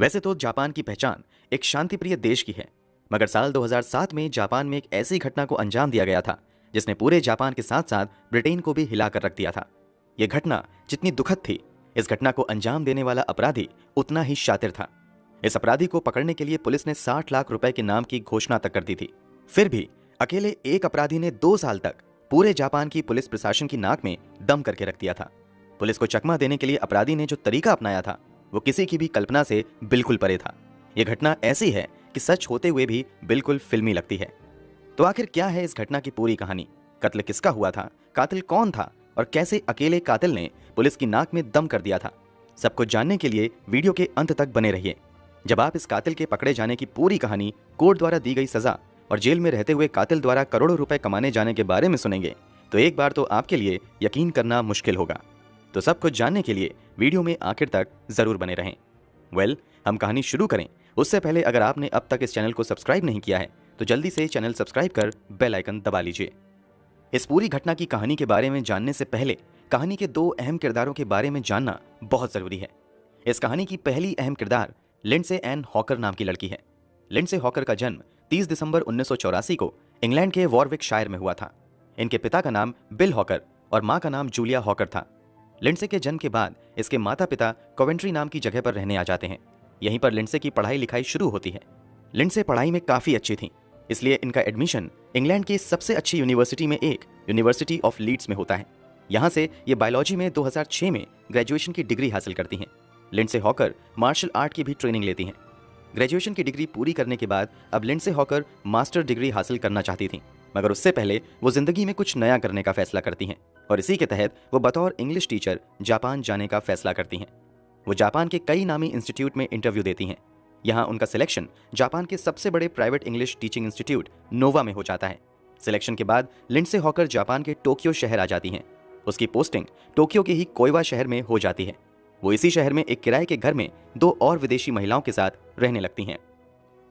वैसे तो जापान की पहचान एक शांतिप्रिय देश की है, मगर साल 2007 में जापान में एक ऐसी घटना को अंजाम दिया गया था जिसने पूरे जापान के साथ साथ ब्रिटेन को भी हिला कर रख दिया था। यह घटना जितनी दुखद थी, इस घटना को अंजाम देने वाला अपराधी उतना ही शातिर था। इस अपराधी को पकड़ने के लिए पुलिस ने 60 लाख रुपए के नाम की घोषणा तक कर दी थी। फिर भी अकेले एक अपराधी ने 2 साल तक पूरे जापान की पुलिस प्रशासन की नाक में दम करके रख दिया था। पुलिस को चकमा देने के लिए अपराधी ने जो तरीका अपनाया था वो किसी की भी कल्पना से बिल्कुल परे था। यह घटना ऐसी है कि सच होते हुए भी बिल्कुल फिल्मी लगती है। तो आखिर क्या है इस घटना की पूरी कहानी? कत्ल किसका हुआ था, कातिल कौन था और कैसे अकेले कातिल ने पुलिस की नाक में दम कर दिया था? सब कुछ जानने के लिए वीडियो के अंत तक बने रहिए। जब आप इस कातिल के पकड़े जाने की पूरी कहानी, कोर्ट द्वारा दी गई सजा और जेल में रहते हुए कातिल द्वारा करोड़ों रुपए कमाने जाने के बारे में सुनेंगे तो एक बार तो आपके लिए यकीन करना मुश्किल होगा। तो सब कुछ जानने के लिए वीडियो में आखिर तक जरूर बने रहें। हम कहानी शुरू करें उससे पहले अगर आपने अब तक इस चैनल को सब्सक्राइब नहीं किया है तो जल्दी से चैनल सब्सक्राइब कर बेल आइकन दबा लीजिए। इस पूरी घटना की कहानी के बारे में जानने से पहले कहानी के 2 अहम किरदारों के बारे में जानना बहुत जरूरी है। इस कहानी की पहली अहम किरदार लिंडसे एन हॉकर नाम की लड़की है। लिंडसे हॉकर का जन्म 30 दिसंबर 1984 को इंग्लैंड के वॉरविकशायर में हुआ था। इनके पिता का नाम बिल हॉकर और मां का नाम जूलिया हॉकर था। लिंडसे के जन्म के बाद इसके माता पिता कोवेंट्री नाम की जगह पर रहने आ जाते हैं। यहीं पर लिंडसे की पढ़ाई लिखाई शुरू होती है। लिंडसे पढ़ाई में काफी अच्छी थी, इसलिए इनका एडमिशन इंग्लैंड की सबसे अच्छी यूनिवर्सिटी में एक यूनिवर्सिटी ऑफ लीड्स में होता है। यहाँ से ये बायोलॉजी में 2006 में ग्रेजुएशन की डिग्री हासिल करती हैं। लिंडसे हॉकर मार्शल आर्ट की भी ट्रेनिंग लेती हैं। ग्रेजुएशन की डिग्री पूरी करने के बाद अब लिंडसे हॉकर मास्टर डिग्री हासिल करना चाहती थी, मगर उससे पहले वो जिंदगी में कुछ नया करने का फैसला करती हैं और इसी के तहत वो बतौर इंग्लिश टीचर जापान जाने का फैसला करती हैं। वो जापान के कई नामी इंस्टीट्यूट में इंटरव्यू देती हैं। यहाँ उनका सिलेक्शन जापान के सबसे बड़े प्राइवेट इंग्लिश टीचिंग इंस्टीट्यूट नोवा में हो जाता है। सिलेक्शन के बाद लिंडसे हॉकर जापान के टोक्यो शहर आ जाती हैं। उसकी पोस्टिंग टोक्यो के ही कोइवा शहर में हो जाती है। वो इसी शहर में एक किराए के घर में 2 और विदेशी महिलाओं के साथ रहने लगती हैं।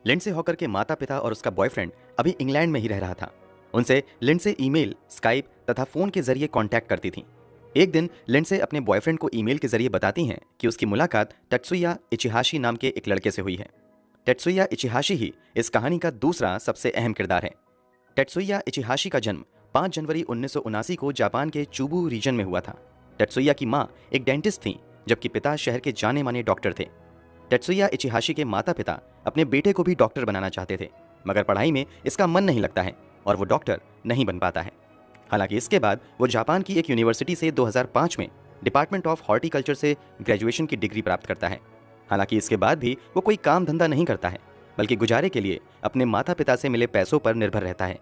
लिंडसे हॉकर के माता पिता और उसका बॉयफ्रेंड अभी इंग्लैंड में ही रह रहा था। उनसे लिंडसे ईमेल, स्काइप तथा फोन के जरिए कांटेक्ट करती थी। एक दिन लिंडसे अपने बॉयफ्रेंड को ईमेल के जरिए बताती हैं कि उसकी मुलाकात तेत्सुया इचिहाशी नाम के एक लड़के से हुई है। तेत्सुया इचिहाशी ही इस कहानी का दूसरा सबसे अहम किरदार है। तेत्सुया इचिहाशी का जन्म 5 जनवरी 1979 को जापान के चुबू रीजन में हुआ था। तेत्सुया की मां एक डेंटिस्ट थी, जबकि पिता शहर के जाने माने डॉक्टर थे। तेत्सुया इचिहाशी के माता पिता अपने बेटे को भी डॉक्टर बनाना चाहते थे, मगर पढ़ाई में इसका मन नहीं लगता है और वो डॉक्टर नहीं बन पाता है। हालांकि इसके बाद वो जापान की एक यूनिवर्सिटी से 2005 में डिपार्टमेंट ऑफ हॉर्टिकल्चर से ग्रेजुएशन की डिग्री प्राप्त करता है। हालांकि इसके बाद भी वो कोई काम धंधा नहीं करता है, बल्कि गुजारे के लिए अपने माता पिता से मिले पैसों पर निर्भर रहता है।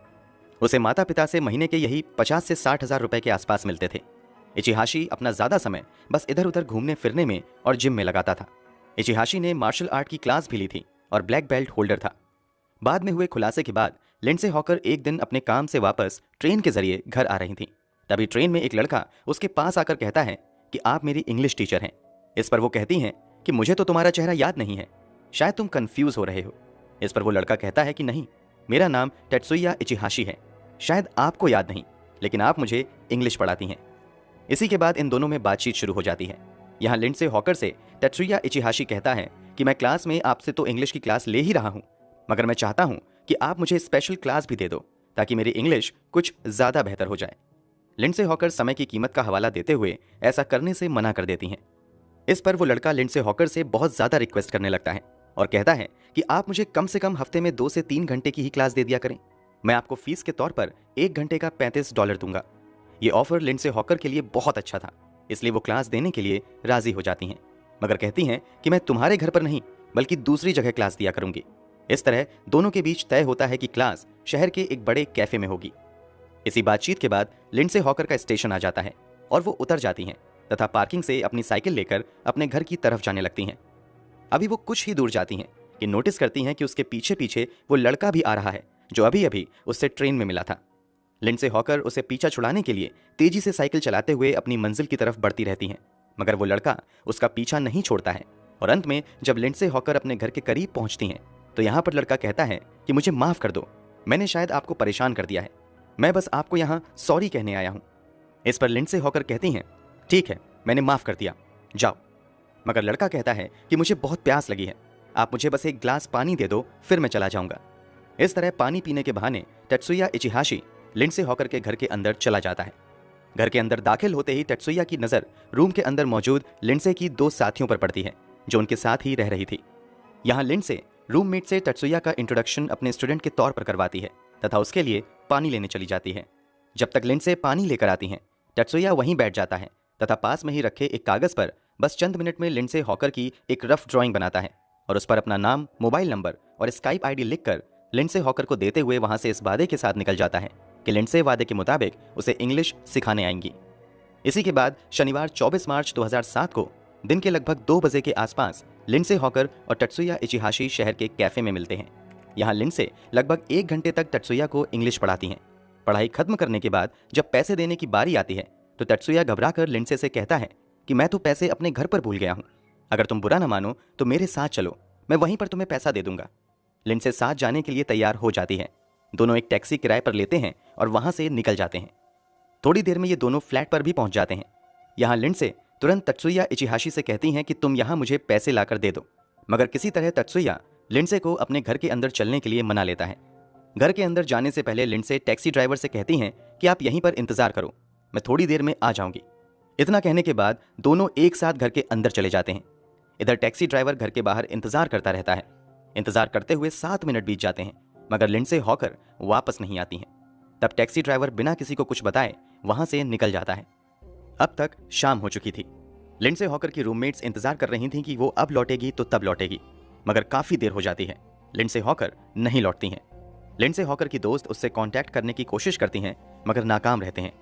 उसे माता पिता से महीने के यही 50 से 60 हजार रुपए के आसपास मिलते थे। इचिहाशी अपना ज्यादा समय बस इधर उधर घूमने फिरने में और जिम में लगाता था। इचिहाशी ने मार्शल आर्ट की क्लास भी ली थी और ब्लैक बेल्ट होल्डर था। बाद में हुए खुलासे के बाद लिंडसे हॉकर एक दिन अपने काम से वापस ट्रेन के जरिए घर आ रही थी। तभी ट्रेन में एक लड़का उसके पास आकर कहता है कि आप मेरी इंग्लिश टीचर हैं। इस पर वो कहती हैं कि मुझे तो तुम्हारा चेहरा याद नहीं है, शायद तुम कंफ्यूज हो रहे हो। इस पर वो लड़का कहता है कि नहीं, मेरा नाम तेत्सुया इचिहाशी है, शायद आपको याद नहीं, लेकिन आप मुझे इंग्लिश पढ़ाती हैं। इसी के बाद इन दोनों में बातचीत शुरू हो जाती है। यहाँ लिंडसे हॉकर से तेत्सुया इचिहाशी कहता है कि मैं क्लास में आपसे तो इंग्लिश की क्लास ले ही रहा हूँ, मगर मैं चाहता हूँ कि आप मुझे स्पेशल क्लास भी दे दो ताकि मेरी इंग्लिश कुछ ज्यादा बेहतर हो जाए। लिंडसे हॉकर समय की कीमत का हवाला देते हुए ऐसा करने से मना कर देती हैं। इस पर वो लड़का लिंडसे हॉकर से बहुत ज्यादा रिक्वेस्ट करने लगता है और कहता है कि आप मुझे कम से कम हफ्ते में 2 से 3 घंटे की ही क्लास दे दिया करें, मैं आपको फीस के तौर पर 1 घंटे का $35 दूंगा। ये ऑफर लिंडसे हॉकर के लिए बहुत अच्छा था, इसलिए वो क्लास देने के लिए राजी हो जाती हैं, मगर कहती हैं कि मैं तुम्हारे घर पर नहीं बल्कि दूसरी जगह क्लास दिया करूंगी। इस तरह दोनों के बीच तय होता है कि क्लास शहर के एक बड़े कैफे में होगी। इसी बातचीत के बाद लिंडसे हॉकर का स्टेशन आ जाता है और वो उतर जाती हैं तथा पार्किंग से अपनी साइकिल लेकर अपने घर की तरफ जाने लगती हैं। अभी वो कुछ ही दूर जाती हैं कि नोटिस करती हैं कि उसके पीछे पीछे वो लड़का भी आ रहा है जो अभी अभी उससे ट्रेन में मिला था। लिंडसे हॉकर उसे पीछा छुड़ाने के लिए तेजी से साइकिल चलाते हुए अपनी मंजिल की तरफ बढ़ती रहती हैं, मगर वो लड़का उसका पीछा नहीं छोड़ता है और अंत में जब लिंडसे हॉकर अपने घर के करीब पहुंचती हैं तो यहाँ पर लड़का कहता है कि मुझे माफ कर दो, मैंने शायद आपको परेशान कर दिया है, मैं बस आपको यहाँ सॉरी कहने आया हूँ। इस पर लिंडसे हॉकर कहती हैं ठीक है, मैंने माफ कर दिया, जाओ। मगर लड़का कहता है कि मुझे बहुत प्यास लगी है, आप मुझे बस एक ग्लास पानी दे दो, फिर मैं चला जाऊंगा। इस तरह पानी पीने के बहाने तेत्सुया इचिहाशी लिंडसे हॉकर के घर के अंदर चला जाता है। घर के अंदर दाखिल होते ही तेत्सुया की नजर रूम के अंदर मौजूद लिंडसे की 2 साथियों पर पड़ती है जो उनके साथ ही रह रही थी। यहाँ लिंडसे रूममेट से तेत्सुया का इंट्रोडक्शन अपने स्टूडेंट के तौर पर करवाती है तथा उसके लिए पानी लेने चली जाती है। जब तक लिंडसे पानी लेकर आती हैं, तेत्सुया वहीं बैठ जाता है तथा पास में ही रखे एक कागज पर बस चंद मिनट में लिंडसे हॉकर की एक रफ ड्राइंग बनाता है और उस पर अपना नाम, मोबाइल नंबर और स्काइप आईडी लिखकर लिंडसे हॉकर को देते हुए वहां से इस वादे के साथ निकल जाता है कि लिंडसे वादे के मुताबिक उसे इंग्लिश सिखाने आएंगी। इसी के बाद शनिवार 24 मार्च 2007 को दिन के लगभग 2 बजे के आसपास लिंडसे हॉकर और तेत्सुया इचिहाशी शहर के कैफे में मिलते हैं। यहाँ लिंडसे लगभग 1 घंटे तक तेत्सुया को इंग्लिश पढ़ाती हैं। पढ़ाई खत्म करने के बाद जब पैसे देने की बारी आती है तो तेत्सुया घबराकर लिंडसे से कहता है कि मैं तो पैसे अपने घर पर भूल गया हूँ, अगर तुम बुरा ना मानो तो मेरे साथ चलो, मैं वहीं पर तुम्हें पैसा दे दूंगा। लिंडसे साथ जाने के लिए तैयार हो जाती है। दोनों एक टैक्सी किराए पर लेते हैं और वहां से निकल जाते हैं। थोड़ी देर में ये दोनों फ्लैट पर भी पहुंच जाते हैं। यहाँ लिंडसे तुरंत तेत्सुया इचिहाशी से कहती हैं कि तुम यहाँ मुझे पैसे लाकर दे दो, मगर किसी तरह तेत्सुया लिंडसे को अपने घर के अंदर चलने के लिए मना लेता है। घर के अंदर जाने से पहले लिंडसे टैक्सी ड्राइवर से कहती हैं कि आप यहीं पर इंतजार करो, मैं थोड़ी देर में आ जाऊंगी। इतना कहने के बाद दोनों एक साथ घर के अंदर चले जाते हैं। इधर टैक्सी ड्राइवर घर के बाहर इंतजार करता रहता है। इंतजार करते हुए 7 मिनट बीत जाते हैं मगर लिंडसे हॉकर वापस नहीं आती हैं। तब टैक्सी ड्राइवर बिना किसी को कुछ बताए वहां से निकल जाता है। अब तक शाम हो चुकी थी। लिंडसे हॉकर की रूममेट्स इंतजार कर रही थीं कि वो अब लौटेगी तो तब लौटेगी, मगर काफी देर हो जाती है। लिंडसे हॉकर नहीं लौटती हैं। लिंडसे हॉकर की दोस्त उससे कांटेक्ट करने की कोशिश करती हैं मगर नाकाम रहते हैं।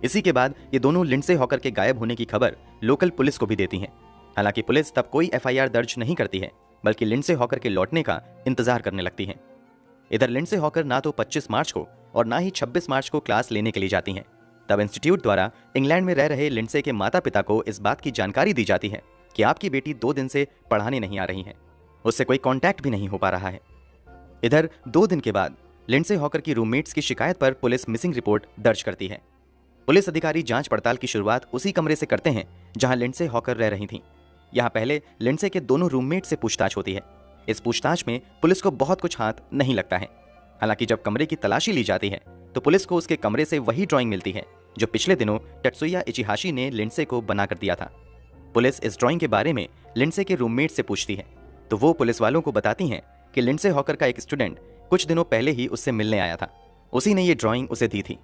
इसी के बाद ये दोनों लिंडसे हॉकर के गायब होने की खबर लोकल पुलिस को भी देती हैं। हालांकि पुलिस तब कोई एफआईआर दर्ज नहीं करती है बल्कि लिंडसे हॉकर के लौटने का इंतजार करने लगती है। इधर लिंडसे हॉकर ना तो 25 मार्च को और ना ही 26 मार्च को क्लास लेने के लिए जाती हैं। तब इंस्टीट्यूट द्वारा इंग्लैंड में रह रहे लिंडसे के माता पिता को इस बात की जानकारी दी जाती है कि आपकी बेटी 2 दिन से पढ़ाने नहीं आ रही है, उससे कोई कांटेक्ट भी नहीं हो पा रहा है। इधर 2 दिन के बाद लिंडसे हॉकर की रूममेट्स की शिकायत पर पुलिस मिसिंग रिपोर्ट दर्ज करती है। पुलिस अधिकारी जांच पड़ताल की शुरुआत उसी कमरे से करते हैं जहां लिंडसे हॉकर रह रही थीं। यहाँ पहले लिंडसे के दोनों रूममेट से पूछताछ होती है। इस पूछताछ में पुलिस को बहुत कुछ हाथ नहीं लगता है। हालांकि जब कमरे की तलाशी ली जाती है तो पुलिस को उसके कमरे से वही ड्राइंग मिलती है जो पिछले दिनों तेत्सुया इचिहाशी ने लिंडसे को बनाकर दिया था। पुलिस इस ड्राइंग के बारे में लिंडसे के रूममेट से पूछती है तो वो पुलिस वालों को बताती हैं कि लिंडसे हॉकर का एक स्टूडेंट कुछ दिनों पहले ही उससे मिलने आया था, उसी ने ये ड्राइंग उसे दी थी।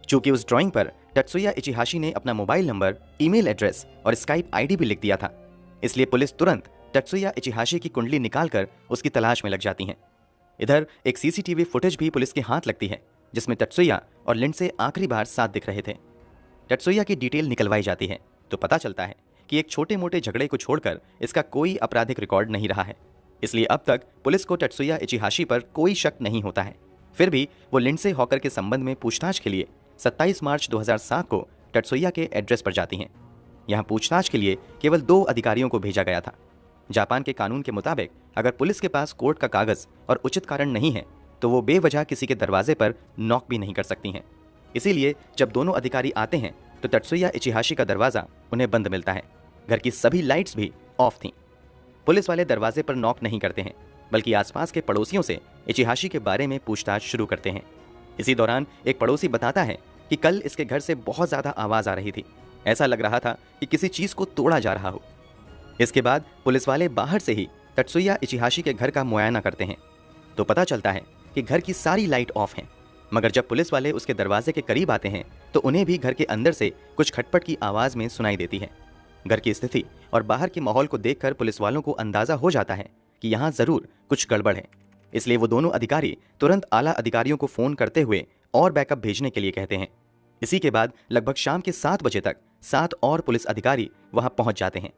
चूंकि उस ड्राइंग पर तेत्सुया इचिहाशी ने अपना मोबाइल नंबर, ईमेल एड्रेस और स्काइप आईडी भी लिख दिया था, इसलिए पुलिस तुरंत तेत्सुया इचिहाशी की कुंडली निकालकर उसकी तलाश में लग जाती हैं। इधर एक सीसीटीवी फुटेज भी पुलिस के हाथ लगती है जिसमें तेत्सुया और लिंडसे आखिरी बार साथ दिख रहे थे। तेत्सुया की डिटेल निकलवाई जाती है तो पता चलता है कि एक छोटे मोटे झगड़े को छोड़कर इसका कोई आपराधिक रिकॉर्ड नहीं रहा है, इसलिए अब तक पुलिस को तेत्सुया इचिहाशी पर कोई शक नहीं होता है। फिर भी वो लिंडसे हॉकर के संबंध में पूछताछ के लिए 27 मार्च 2007 को तेत्सुया के एड्रेस पर जाती हैं। यहाँ पूछताछ के लिए केवल 2 अधिकारियों को भेजा गया था। जापान के कानून के मुताबिक अगर पुलिस के पास कोर्ट का कागज और उचित कारण नहीं है तो वो बेवजह किसी के दरवाजे पर नॉक भी नहीं कर सकती हैं। इसीलिए जब दोनों अधिकारी आते हैं तो तेत्सुया इचिहाशी का दरवाजा उन्हें बंद मिलता है। घर की सभी लाइट्स भी ऑफ थीं। पुलिस वाले दरवाजे पर नॉक नहीं करते हैं बल्कि आसपास के पड़ोसियों से इचिहाशी के बारे में पूछताछ शुरू करते हैं। इसी दौरान एक पड़ोसी बताता है कि कल इसके घर से बहुत ज्यादा आवाज आ रही थी, ऐसा लग रहा था कि किसी चीज को तोड़ा जा रहा हो। इसके बाद पुलिस वाले बाहर से ही तेत्सुया इचिहाशी के घर का मुआयना करते हैं तो पता चलता है कि घर की सारी लाइट ऑफ हैं, मगर जब पुलिस वाले उसके दरवाजे के करीब आते हैं तो उन्हें भी घर के अंदर से कुछ खटपट की आवाज में सुनाई देती है। घर की स्थिति और बाहर के माहौल को देखकर पुलिस वालों को अंदाजा हो जाता है कि यहाँ जरूर कुछ गड़बड़ है, इसलिए वो दोनों अधिकारी तुरंत आला अधिकारियों को फोन करते हुए और बैकअप भेजने के लिए कहते हैं। इसी के बाद लगभग शाम के 7 बजे तक 7 और पुलिस अधिकारी वहां पहुंच जाते हैं।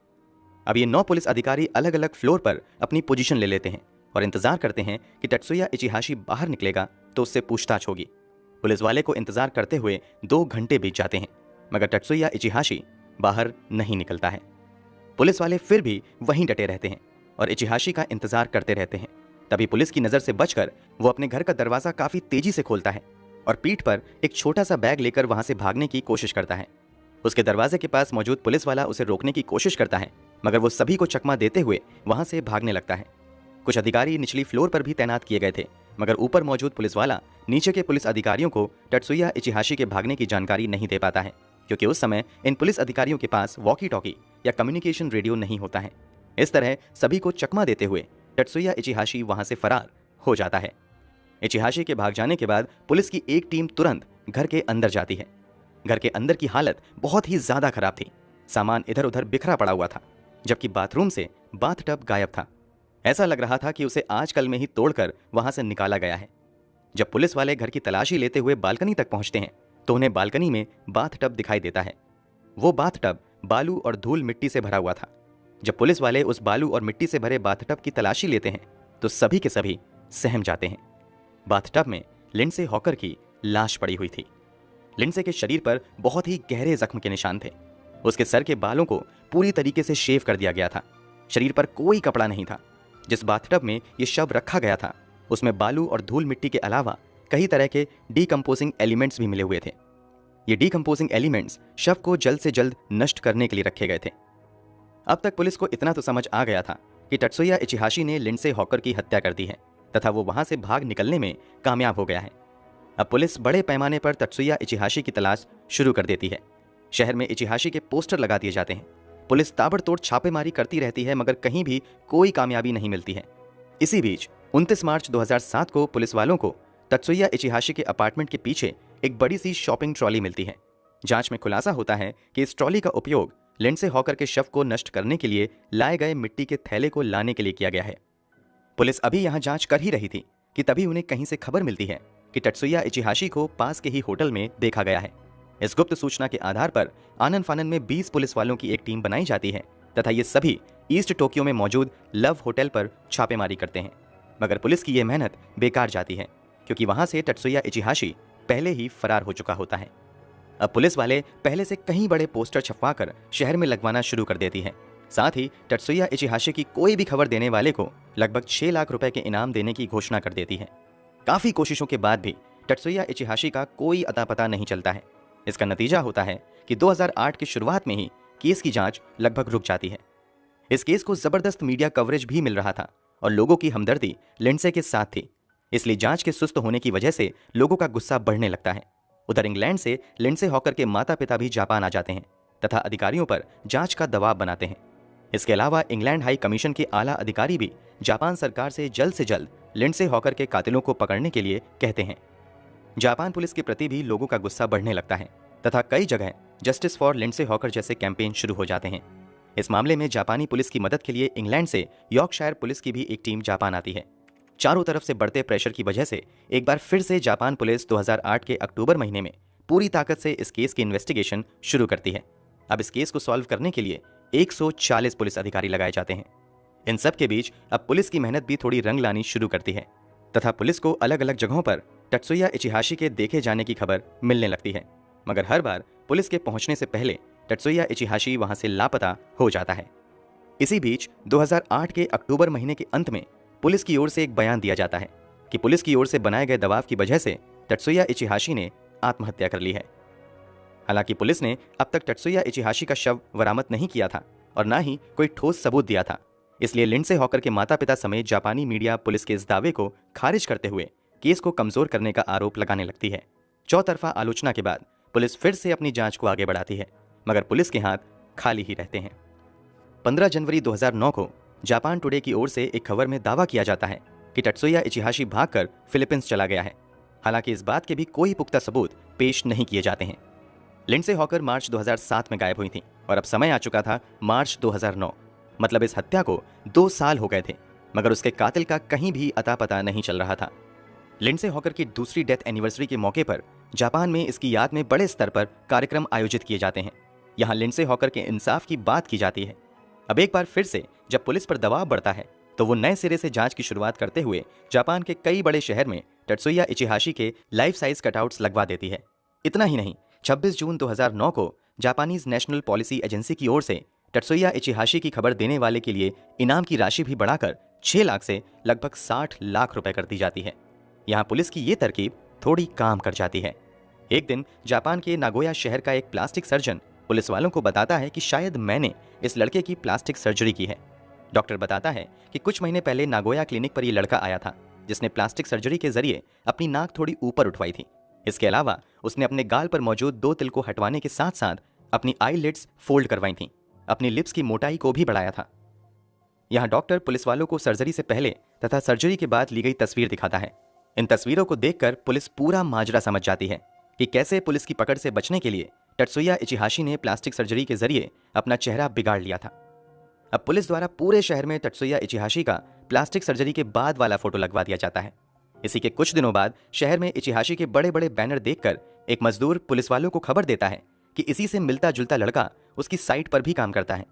अब ये 9 पुलिस अधिकारी अलग अलग फ्लोर पर अपनी पोजीशन ले लेते हैं और इंतजार करते हैं कि तेत्सुया इचिहाशी बाहर निकलेगा तो उससे पूछताछ होगी। पुलिस वाले को इंतजार करते हुए 2 घंटे बीत जाते हैं मगर तेत्सुया इचिहाशी बाहर नहीं निकलता है। पुलिस वाले फिर भी वहीं डटे रहते हैं और इचिहाशी का इंतजार करते रहते हैं। तभी पुलिस की नजर से बचकर वो अपने घर का दरवाजा काफी तेजी से खोलता है और पीठ पर एक छोटा सा बैग लेकर वहां से भागने की कोशिश करता है। उसके दरवाजे के पास मौजूद पुलिस वाला उसे रोकने की कोशिश करता है मगर वो सभी को चकमा देते हुए वहां से भागने लगता है। कुछ अधिकारी निचली फ्लोर पर भी तैनात किए गए थे, मगर ऊपर मौजूद पुलिस वाला नीचे के पुलिस अधिकारियों को टत्सुया इचिहाशी के भागने की जानकारी नहीं दे पाता है, क्योंकि उस समय इन पुलिस अधिकारियों के पास वॉकी टॉकी या कम्युनिकेशन रेडियो नहीं होता है। इस तरह सभी को चकमा देते हुए टत्सुया इचिहाशी वहां से फरार हो जाता है। इचिहाशी के भाग जाने के बाद पुलिस की एक टीम तुरंत घर के अंदर जाती है। घर के अंदर की हालत बहुत ही ज्यादा खराब थी। सामान इधर उधर बिखरा पड़ा हुआ था, जबकि बाथरूम से बाथटब गायब था। ऐसा लग रहा था कि उसे आजकल में ही तोड़कर वहां से निकाला गया है। जब पुलिस वाले घर की तलाशी लेते हुए बालकनी तक पहुंचते हैं तो उन्हें बालकनी में बाथटब दिखाई देता है। वो बाथटब बालू और धूल मिट्टी से भरा हुआ था। जब पुलिस वाले उस बालू और मिट्टी से भरे बाथटब की तलाशी लेते हैं तो सभी के सभी सहम जाते हैं। बाथटब में लिंडसे हॉकर की लाश पड़ी हुई थी। लिंडसे के शरीर पर बहुत ही गहरे जख्म के निशान थे। उसके सर के बालों को पूरी तरीके से शेव कर दिया गया था। शरीर पर कोई कपड़ा नहीं था। जिस बाथटब में ये शव रखा गया था उसमें बालू और धूल मिट्टी के अलावा कई तरह के डीकंपोजिंग एलिमेंट्स भी मिले हुए थे। ये डीकंपोजिंग एलिमेंट्स शव को जल्द से जल्द नष्ट करने के लिए रखे गए थे। अब तक पुलिस को इतना तो समझ आ गया था कि टत्सुया इचिहाशी ने लिंडसे हॉकर की हत्या कर दी है तथा वो वहां से भाग निकलने में कामयाब हो गया है। अब पुलिस बड़े पैमाने पर टत्सुया इचिहाशी की तलाश शुरू कर देती है। शहर में इचिहाशी के पोस्टर लगा दिए जाते हैं। पुलिस ताबड़तोड़ छापेमारी करती रहती है, मगर कहीं भी कोई कामयाबी नहीं मिलती है। इसी बीच 29 मार्च 2007 को पुलिस वालों को टत्सुया इचिहाशी के अपार्टमेंट के पीछे एक बड़ी सी शॉपिंग ट्रॉली मिलती है। जांच में खुलासा होता है कि इस ट्रॉली का उपयोग लिंडसे हॉकर के शव को नष्ट करने के लिए लाए गए मिट्टी के थैले को लाने के लिए किया गया है। पुलिस अभी यहां जांच कर ही रही थी कि तभी उन्हें कहीं से खबर मिलती है कि टत्सुया इचिहाशी को पास के ही होटल में देखा गया है। इस गुप्त सूचना के आधार पर आनन फानन में 20 पुलिस वालों की एक टीम बनाई जाती है तथा ये सभी ईस्ट टोक्यो में मौजूद लव होटल पर छापेमारी करते हैं। मगर पुलिस की यह मेहनत बेकार जाती है, क्योंकि वहां से टत्सुया इचिहाशी पहले ही फरार हो चुका होता है। अब पुलिस वाले पहले से कहीं बड़े पोस्टर छपवाकर शहर में लगवाना शुरू कर देती है। साथ ही टत्सुया इचिहाशी की कोई भी खबर देने वाले को लगभग 6 लाख रुपए के इनाम देने की घोषणा कर देती है। काफी कोशिशों के बाद भी टत्सुया इचिहाशी का कोई अता पता नहीं चलता है। इसका नतीजा होता है कि 2008 की शुरुआत में ही केस की जांच लगभग रुक जाती है। इस केस को जबरदस्त मीडिया कवरेज भी मिल रहा था और लोगों की हमदर्दी लिंडसे के साथ थी, इसलिए जांच के सुस्त होने की वजह से लोगों का गुस्सा बढ़ने लगता है। उधर इंग्लैंड से लिंडसे हॉकर के माता पिता भी जापान आ जाते हैं तथा अधिकारियों पर जांच का दबाव बनाते हैं। इसके अलावा इंग्लैंड हाई कमीशन के आला अधिकारी भी जापान सरकार से जल्द लिंडसे हॉकर के कातिलों को पकड़ने के लिए कहते हैं। जापान पुलिस के प्रति भी लोगों का गुस्सा बढ़ने लगता है तथा कई जगह जस्टिस फॉर लिंडसे हॉकर जैसे कैंपेन शुरू हो जाते हैं। इस मामले में जापानी पुलिस की मदद के लिए इंग्लैंड से यॉर्कशायर पुलिस की भी एक टीम जापान आती है। चारों तरफ से बढ़ते प्रेशर की वजह से एक बार फिर से जापान पुलिस 2008 के अक्टूबर महीने में पूरी ताकत से इस केस की इन्वेस्टिगेशन शुरू करती है। अब इस केस को सॉल्व करने के लिए 140 पुलिस अधिकारी लगाए जाते हैं। इन सब के बीच अब पुलिस की मेहनत भी थोड़ी रंग लानी शुरू करती है तथा पुलिस को अलग अलग जगहों पर टत्सुया इचिहाशी के देखे जाने की खबर मिलने लगती है, मगर हर बार पुलिस के पहुंचने से पहले टत्सुया इचिहाशी वहां से लापता हो जाता है। इसी बीच 2008 के अक्टूबर महीने के अंत में पुलिस की ओर से एक बयान दिया जाता है कि पुलिस की ओर से बनाए गए दबाव की वजह से टत्सुया इचिहाशी ने आत्महत्या कर ली है। हालांकि पुलिस ने अब तक टत्सुया इचिहाशी का शव बरामद नहीं किया था और न ही कोई ठोस सबूत दिया था, इसलिए लिंडसे हॉकर के माता पिता समेत जापानी मीडिया पुलिस के इस दावे को खारिज करते हुए केस को कमजोर करने का आरोप लगाने लगती है। चौतरफा आलोचना के बाद पुलिस फिर से अपनी जांच को आगे बढ़ाती है, मगर पुलिस के हाथ खाली ही रहते हैं। 15 जनवरी 2009 को जापान टुडे की ओर से एक खबर में दावा किया जाता है कि टत्सुया इचिहाशी भागकर फिलीपींस चला गया है। हालांकि इस बात के भी कोई पुख्ता सबूत पेश नहीं किए जाते हैं। लिंडसे हॉकर मार्च 2007 में गायब हुई थी और अब समय आ चुका था मार्च 2009, मतलब इस हत्या को 2 साल हो गए थे, मगर उसके कातिल का कहीं भी अता पता नहीं चल रहा था। लिंडसे हॉकर की दूसरी डेथ एनिवर्सरी के मौके पर जापान में इसकी याद में बड़े स्तर पर कार्यक्रम आयोजित किए जाते हैं। यहाँ लिंडसे हॉकर के इंसाफ की बात की जाती है। अब एक बार फिर से जब पुलिस पर दबाव बढ़ता है तो वो नए सिरे से जांच की शुरुआत करते हुए जापान के कई बड़े शहर में टत्सुया इचिहाशी के लाइफ साइज कटआउट्स लगवा देती है। इतना ही नहीं, 26 जून 2009 को जापानीज नेशनल पॉलिसी एजेंसी की ओर से टत्सुया इचिहाशी की खबर देने वाले के लिए इनाम की राशि भी बढ़ाकर 6 लाख से लगभग 60 लाख रुपए कर दी जाती है। यहाँ पुलिस की ये तरकीब थोड़ी काम कर जाती है। एक दिन जापान के नागोया शहर का एक प्लास्टिक सर्जन पुलिस वालों को बताता है कि शायद मैंने इस लड़के की प्लास्टिक सर्जरी की है। डॉक्टर बताता है कि कुछ महीने पहले नागोया क्लिनिक पर ये लड़का आया था जिसने प्लास्टिक सर्जरी के जरिए अपनी नाक थोड़ी ऊपर उठवाई थी। इसके अलावा उसने अपने गाल पर मौजूद 2 तिल को हटवाने के साथ साथ अपनी आईलिड्स फोल्ड करवाई थी, अपनी लिप्स की मोटाई को भी बढ़ाया था। यहाँ डॉक्टर पुलिस वालों को सर्जरी से पहले तथा सर्जरी के बाद ली गई तस्वीर दिखाता है। इन तस्वीरों को देखकर पुलिस पूरा माजरा समझ जाती है कि कैसे पुलिस की पकड़ से बचने के लिए टत्सुया इचिहाशी ने प्लास्टिक सर्जरी के जरिए अपना चेहरा बिगाड़ लिया था। अब पुलिस द्वारा पूरे शहर में टत्सुया इचिहाशी का प्लास्टिक सर्जरी के बाद वाला फोटो लगवा दिया जाता है। इसी के कुछ दिनों बाद शहर में इचिहाशी के बड़े बड़े बैनर देखकर एक मजदूर पुलिस वालों को खबर देता है कि इसी से मिलता जुलता लड़का उसकी साइट पर भी काम करता है।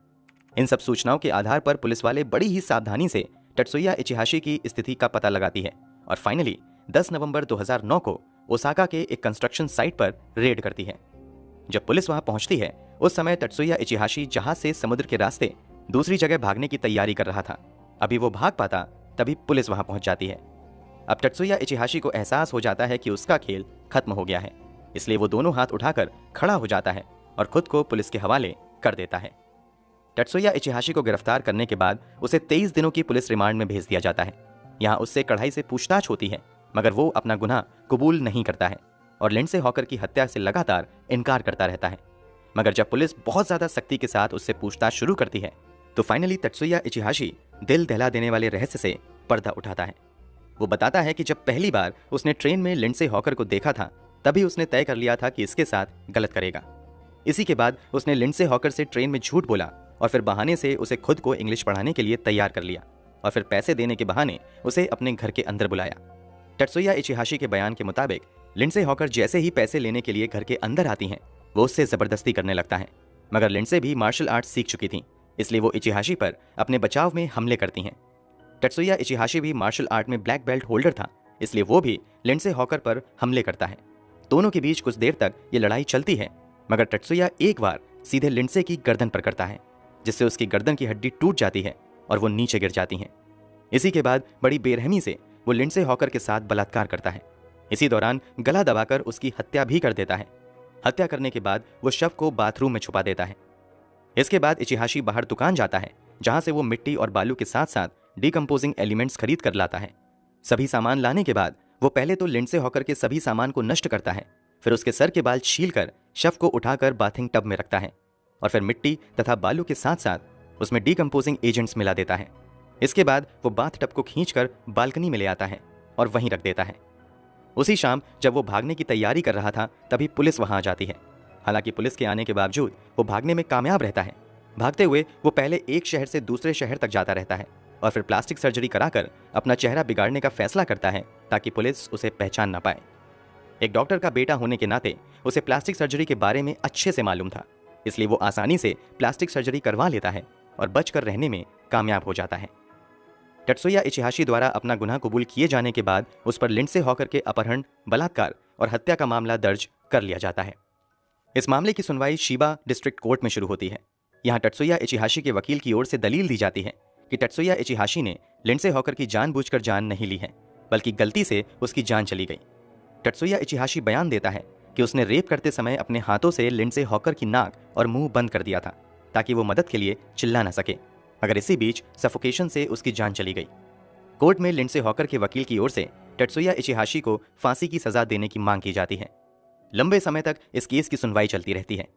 इन सब सूचनाओं के आधार पर पुलिस वाले बड़ी ही सावधानी से टत्सुया इचिहाशी की स्थिति का पता लगाती है और फाइनली 10 नवंबर 2009 को ओसाका के एक कंस्ट्रक्शन साइट पर रेड करती है। जब पुलिस वहां पहुंचती है उस समय टत्सुया इचिहाशी जहाज से समुद्र के रास्ते दूसरी जगह भागने की तैयारी कर रहा था। अभी वो भाग पाता तभी पुलिस वहां पहुंच जाती है। अब टत्सुया इचिहाशी को एहसास हो जाता है कि उसका खेल खत्म हो गया है, इसलिए वो दोनों हाथ उठाकर खड़ा हो जाता है और खुद को पुलिस के हवाले कर देता है। टत्सुया इचिहाशी को गिरफ्तार करने के बाद उसे 23 दिनों की पुलिस रिमांड में भेज दिया जाता है। यहाँ उससे कड़ाई से पूछताछ होती है, मगर वो अपना गुनाह कबूल नहीं करता है और लिंडसे हॉकर की हत्या से लगातार इनकार करता रहता है। मगर जब पुलिस बहुत ज्यादा सख्ती के साथ उससे पूछताछ शुरू करती है तो फाइनली टत्सुया इचिहाशी दिल दहला देने वाले रहस्य से पर्दा उठाता है। वो बताता है कि जब पहली बार उसने ट्रेन में लिंडसे हॉकर को देखा था तभी उसने तय कर लिया था कि इसके साथ गलत करेगा। इसी के बाद उसने लिंडसे हॉकर से ट्रेन में झूठ बोला और फिर बहाने से उसे खुद को इंग्लिश पढ़ाने के लिए तैयार कर लिया और फिर पैसे देने के बहाने उसे अपने घर के अंदर बुलाया। टत्सुया इचिहाशी के बयान के मुताबिक लिंडसे हॉकर जैसे ही पैसे लेने के लिए घर के अंदर आती हैं वो उससे जबरदस्ती करने लगता है। मगर लिंडसे भी मार्शल आर्ट सीख चुकी थी, इसलिए वो इचिहाशी पर अपने बचाव में हमले करती हैं। टत्सुया इचिहाशी भी मार्शल आर्ट में ब्लैक बेल्ट होल्डर था, इसलिए वो भी लिंडसे हॉकर पर हमले करता है। दोनों के बीच कुछ देर तक ये लड़ाई चलती है, मगर टत्सुया एक बार सीधे लिंडसे की गर्दन पर करता है जिससे उसकी गर्दन की हड्डी टूट जाती है और वो नीचे गिर जाती हैं। इसी के बाद बड़ी बेरहमी से वो लिंडसे हॉकर के साथ बलात्कार करता है। इसी दौरान गला दबाकर उसकी हत्या भी कर देता है। हत्या करने के बाद वो शव को बाथरूम में छुपा देता है। इसके बाद इचिहाशी बाहर दुकान जाता है जहां से वो मिट्टी और बालू के साथ साथ डिकम्पोजिंग एलिमेंट्स खरीद कर लाता है। सभी सामान लाने के बाद वो पहले तो लिंडसे हॉकर के सभी सामान को नष्ट करता है, फिर उसके सर के बाल छीलकर शव को उठाकर बाथिंग टब में रखता है और फिर मिट्टी तथा बालू के साथ साथ उसमें डिकम्पोजिंग एजेंट्स मिला देता है। इसके बाद वो बाथ टब को खींचकर बालकनी में ले आता है और वहीं रख देता है। उसी शाम जब वो भागने की तैयारी कर रहा था तभी पुलिस वहां आ जाती है। हालांकि पुलिस के आने के बावजूद वो भागने में कामयाब रहता है। भागते हुए वो पहले एक शहर से दूसरे शहर तक जाता रहता है और फिर प्लास्टिक सर्जरी कराकर अपना चेहरा बिगाड़ने का फैसला करता है ताकि पुलिस उसे पहचान ना पाए। एक डॉक्टर का बेटा होने के नाते उसे प्लास्टिक सर्जरी के बारे में अच्छे से मालूम था, इसलिए वो आसानी से प्लास्टिक सर्जरी करवा लेता है और बचकर रहने में कामयाब हो जाता है। टत्सुया इचिहाशी द्वारा अपना गुनाह कबूल किए जाने के बाद उस पर लिंडसे हॉकर के अपहरण, बलात्कार और हत्या का मामला दर्ज कर लिया जाता है। इस मामले की सुनवाई शिबा डिस्ट्रिक्ट कोर्ट में शुरू होती है। यहाँ टत्सुया इचिहाशी के वकील की ओर से दलील दी जाती है कि टत्सुया इचिहाशी ने लिंडसे हॉकर की जानबूझकर जान नहीं ली है, बल्कि गलती से उसकी जान चली गई। टत्सुया इचिहाशी बयान देता है कि उसने रेप करते समय अपने हाथों से लिंडसे हॉकर की नाक और मुंह बंद कर दिया था ताकि वो मदद के लिए चिल्ला ना सके, मगर इसी बीच सफोकेशन से उसकी जान चली गई। कोर्ट में लिंडसे हॉकर के वकील की ओर से टत्सुया इचिहाशी को फांसी की सजा देने की मांग की जाती है। लंबे समय तक इस केस की सुनवाई चलती रहती है।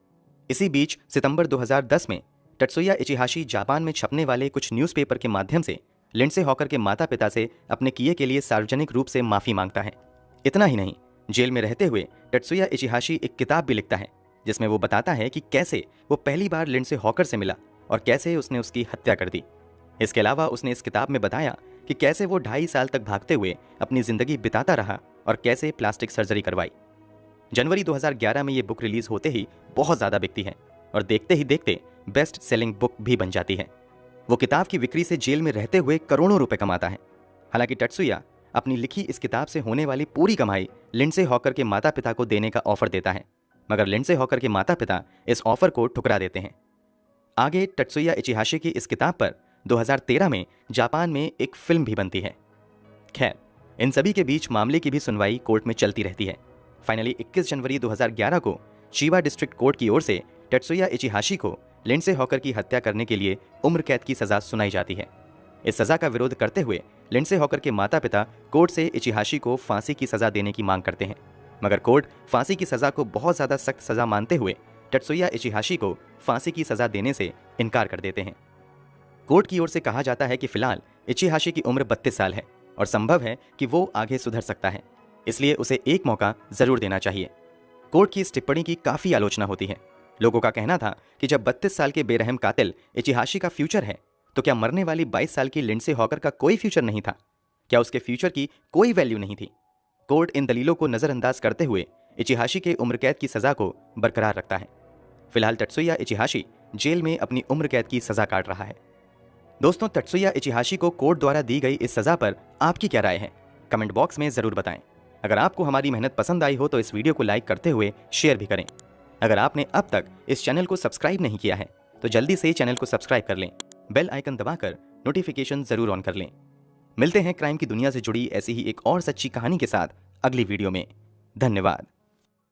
इसी बीच सितंबर 2010 में टत्सुया इचिहाशी जापान में छपने वाले कुछ न्यूज़पेपर के माध्यम से लिंडसे हॉकर के माता पिता से अपने किए के लिए सार्वजनिक रूप से माफी मांगता है। इतना ही नहीं, जेल में रहते हुए टत्सुया इचिहाशी एक किताब भी लिखता है जिसमें वो बताता है कि कैसे वो पहली बार लिंडसे हॉकर से मिला और कैसे उसने उसकी हत्या कर दी। इसके अलावा उसने इस किताब में बताया कि कैसे वो 2.5 साल तक भागते हुए अपनी जिंदगी बिताता रहा और कैसे प्लास्टिक सर्जरी करवाई। जनवरी 2011 में ये बुक रिलीज होते ही बहुत ज्यादा बिकती है और देखते ही देखते बेस्ट सेलिंग बुक भी बन जाती है। वो किताब की बिक्री से जेल में रहते हुए करोड़ों रुपए कमाता है। हालांकि टत्सुया अपनी लिखी इस किताब से होने वाली पूरी कमाई लिंडसे हॉकर के माता पिता को देने का ऑफर देता है, मगर लिंडसे हॉकर के माता पिता इस ऑफर को ठुकरा देते हैं। आगे टत्सुया इचिहाशी की इस किताब पर 2013 में जापान में एक फिल्म भी बनती है। खैर, इन सभी के बीच मामले की भी सुनवाई कोर्ट में चलती रहती है। फाइनली 21 जनवरी 2011 को शिबा डिस्ट्रिक्ट कोर्ट की ओर से टत्सुया इचिहाशी को लिंडसे हॉकर की हत्या करने के लिए उम्र कैद की सजा सुनाई जाती है। इस सजा का विरोध करते हुए लिंडसे हॉकर के माता पिता कोर्ट से इचिहाशी को फांसी की सजा देने की मांग करते हैं, मगर कोर्ट फांसी की सजा को बहुत ज्यादा सख्त सजा मानते हुए टत्सुया इचिहाशी को फांसी की सजा देने से इनकार कर देते हैं। कोर्ट की ओर से कहा जाता है कि फिलहाल इचिहाशी की उम्र 32 साल है और संभव है कि वो आगे सुधर सकता है, इसलिए उसे एक मौका जरूर देना चाहिए। कोर्ट की इस टिप्पणी की काफी आलोचना होती है। लोगों का कहना था कि जब 32 साल के बेरहम कातिल इचिहाशी का फ्यूचर है, तो क्या मरने वाली 22 साल की लिंडसे हॉकर का कोई फ्यूचर नहीं था? क्या उसके फ्यूचर की कोई वैल्यू नहीं थी? कोर्ट इन दलीलों को नजरअंदाज करते हुए इचिहाशी के उम्र कैद की सजा को बरकरार रखता है। फिलहाल टत्सुया इचिहाशी जेल में अपनी उम्र कैद की सजा काट रहा है। दोस्तों, टत्सुया इचिहाशी को कोर्ट द्वारा दी गई इस सजा पर आपकी क्या राय है? कमेंट बॉक्स में जरूर बताएं। अगर आपको हमारी मेहनत पसंद आई हो तो इस वीडियो को लाइक करते हुए शेयर भी करें। अगर आपने अब तक इस चैनल को सब्सक्राइब नहीं किया है तो जल्दी से चैनल को सब्सक्राइब कर लें, बेल आइकन दबाकर नोटिफिकेशन जरूर ऑन कर लें। मिलते हैं क्राइम की दुनिया से जुड़ी ऐसी ही एक और सच्ची कहानी के साथ अगली वीडियो में। धन्यवाद।